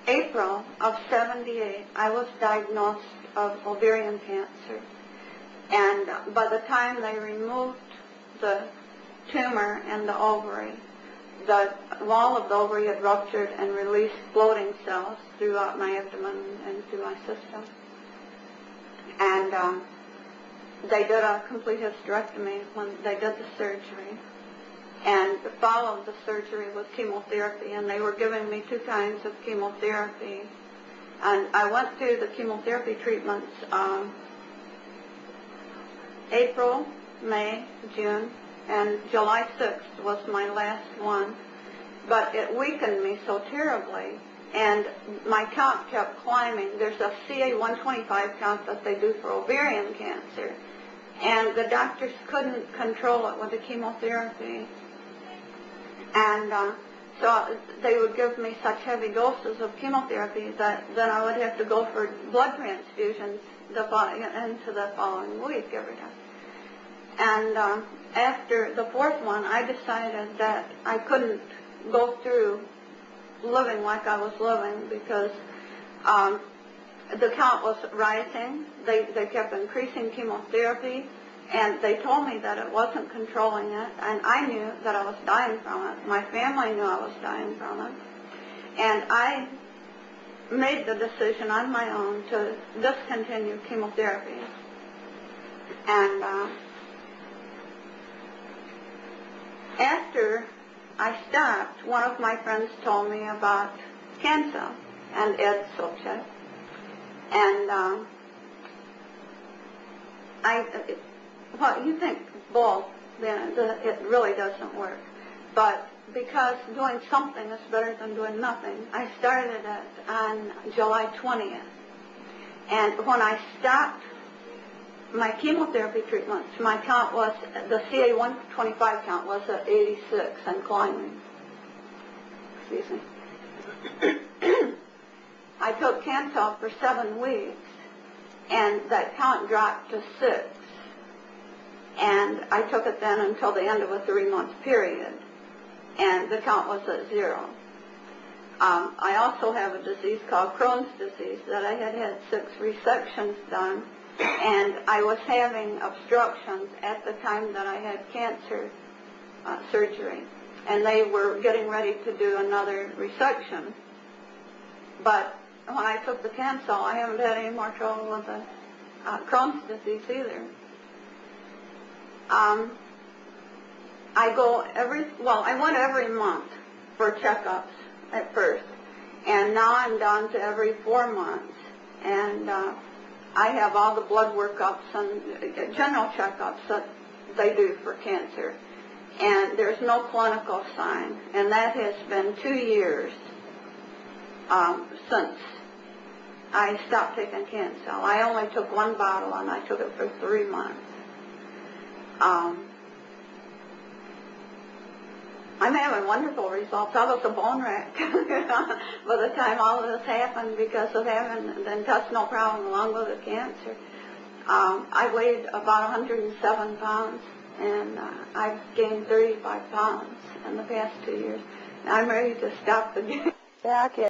April of '78, I was diagnosed of ovarian cancer. And by the time they removed the tumor in the ovary, the wall of the ovary had ruptured and released floating cells throughout my abdomen and through my system. And they did a complete hysterectomy when they did the surgery, and followed the surgery with chemotherapy, and they were giving me 2 kinds of chemotherapy. And I went through the chemotherapy treatments April, May, June, and July 6th was my last one. But it weakened me so terribly, and my count kept climbing. There's a CA-125 count that they do for ovarian cancer, and the doctors couldn't control it with the chemotherapy. And so they would give me such heavy doses of chemotherapy that then I would have to go for blood transfusions into the following week every day. And after the 4th one, I decided that I couldn't go through living like I was living, because the count was rising. They kept increasing chemotherapy, and they told me that it wasn't controlling it, and I knew that I was dying from it. My family knew I was dying from it. And I made the decision on my own to discontinue chemotherapy. And after I stopped, one of my friends told me about cancer and Ed Sobchak. And well, you think both, then it really doesn't work. But because doing something is better than doing nothing, I started it on July 20th. And when I stopped my chemotherapy treatments, my count was, the CA-125 count was at 86 and climbing. Excuse me. I took Cantal for 7 weeks, and that count dropped to 6. And I took it then until the end of a 3-month period, and the count was at 0. I also have a disease called Crohn's disease that I had 6 resections done, and I was having obstructions at the time that I had cancer surgery, and they were getting ready to do another resection. But when I took the Cansol, I haven't had any more trouble with the Crohn's disease either. I went every month for checkups at first, and now I'm down to every 4 months, and I have all the blood workups and general checkups that they do for cancer, and there's no clinical sign, and that has been 2 years since I stopped taking Cansol. I only took 1 bottle, and I took it for 3 months. I'm having wonderful results. I was a bone wreck by the time all of this happened because of having the intestinal problem along with the cancer. I weighed about 107 pounds, and I've gained 35 pounds in the past 2 years. I'm ready to stop again. Back